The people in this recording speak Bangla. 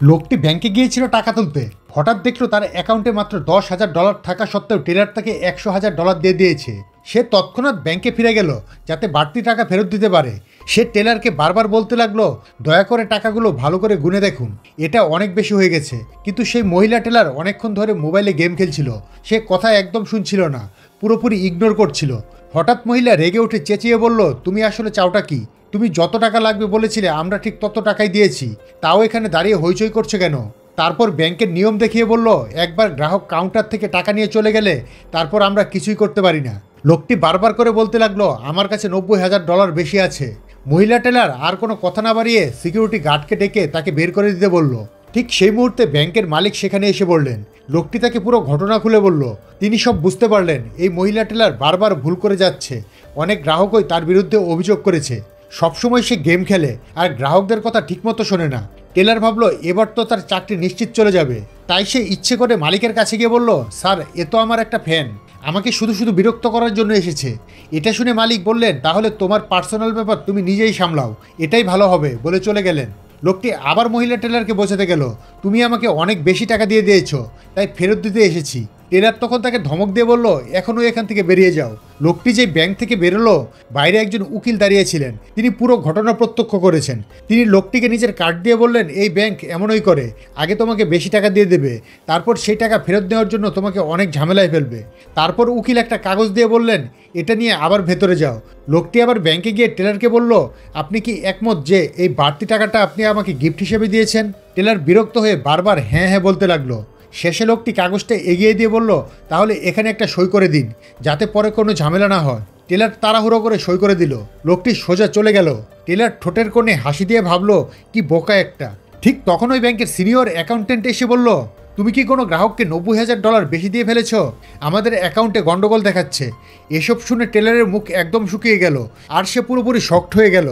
লোকটি ব্যাংকে গিয়েছিল টাকা তুলতে, হঠাৎ দেখলো তার অ্যাকাউন্টে মাত্র $10,000 থাকা সত্ত্বেও টেলার তাকে $100,000 দিয়ে দিয়েছে। সে তৎক্ষণাৎ ব্যাংকে ফিরে গেল যাতে বাড়তি টাকা ফেরত দিতে পারে। সে টেলারকে বারবার বলতে লাগলো, দয়া করে টাকাগুলো ভালো করে গুনে দেখুন, এটা অনেক বেশি হয়ে গেছে। কিন্তু সেই মহিলা টেলার অনেকক্ষণ ধরে মোবাইলে গেম খেলছিল, সে কথা একদম শুনছিল না, পুরোপুরি ইগনোর করছিল। হঠাৎ মহিলা রেগে উঠে চেঁচিয়ে বলল, তুমি আসলে চাওটা কি? তুমি যত টাকা লাগবে বলেছিলে আমরা ঠিক তত টাকাই দিয়েছি, তাও এখানে দাঁড়িয়ে হইচই করছো কেন? তারপর ব্যাংকের নিয়ম দেখিয়ে বলল, একবার গ্রাহক কাউন্টার থেকে টাকা নিয়ে চলে গেলে তারপর আমরা কিছুই করতে পারি না। লোকটি বারবার করে বলতে লাগলো, আমার কাছে $90,000 বেশি আছে। মহিলা টেলার আর কোনো কথা না বাড়িয়ে সিকিউরিটি গার্ডকে ডেকে তাকে বের করে দিতে বলল। ঠিক সেই মুহূর্তে ব্যাংকের মালিক সেখানে এসে বললেন। লোকটি তাকে পুরো ঘটনা খুলে বলল। তিনি সব বুঝতে পারলেন এই মহিলা টেলার বারবার ভুল করে যাচ্ছে, অনেক গ্রাহকই তার বিরুদ্ধে অভিযোগ করেছে। সবসময় সে গেম খেলে আর গ্রাহকদের কথা ঠিকমতো শোনে না। টেলার ভাবলো এবার তো তার চাকরি নিশ্চিত চলে যাবে, তাই সে ইচ্ছে করে মালিকের কাছে গিয়ে বলল, স্যার এ তো আমার একটা ফ্যান, আমাকে শুধু শুধু বিরক্ত করার জন্য এসেছে। এটা শুনে মালিক বললেন, তাহলে তোমার পার্সোনাল ব্যাপার তুমি নিজেই সামলাও, এটাই ভালো হবে বলে চলে গেলেন। লোকটি আবার মহিলা টেলারকে বোঝাতে গেল, তুমি আমাকে অনেক বেশি টাকা দিয়ে দিয়েছো, তাই ফেরত দিতে এসেছি। টেলার তখন তাকে ধমক দিয়ে বলল, এখনও এখান থেকে বেরিয়ে যাও। লোকটি যে ব্যাংক থেকে বেরোলো, বাইরে একজন উকিল দাঁড়িয়েছিলেন, তিনি পুরো ঘটনা প্রত্যক্ষ করেছেন। তিনি লোকটিকে নিজের কার্ড দিয়ে বললেন, এই ব্যাংক এমনই করে, আগে তোমাকে বেশি টাকা দিয়ে দেবে, তারপর সেই টাকা ফেরত নেওয়ার জন্য তোমাকে অনেক ঝামেলায় ফেলবে। তারপর উকিল একটা কাগজ দিয়ে বললেন, এটা নিয়ে আবার ভেতরে যাও। লোকটি আবার ব্যাংকে গিয়ে টেলারকে বলল, আপনি কি একমত যে এই বাড়তি টাকাটা আপনি আমাকে গিফট হিসেবে দিয়েছেন? টেলার বিরক্ত হয়ে বারবার হ্যাঁ হ্যাঁ বলতে লাগলো। শেষে লোকটি কাগজটা এগিয়ে দিয়ে বলল, তাহলে এখানে একটা সই করে দিন, যাতে পরে কোনো ঝামেলা না হয়। টেলার তাড়াহুড়ো করে সই করে দিল। লোকটি সোজা চলে গেল। টেলার ঠোঁটের কোণে হাসি দিয়ে ভাবলো, কি বোকা একটা। ঠিক তখন ওই ব্যাংকের সিনিয়র অ্যাকাউন্টেন্ট এসে বলল, তুমি কি কোনো গ্রাহককে $90,000 বেশি দিয়ে ফেলেছ? আমাদের অ্যাকাউন্টে গন্ডগোল দেখাচ্ছে। এসব শুনে টেলারের মুখ একদম শুকিয়ে গেল আর সে পুরোপুরি শকড হয়ে গেল।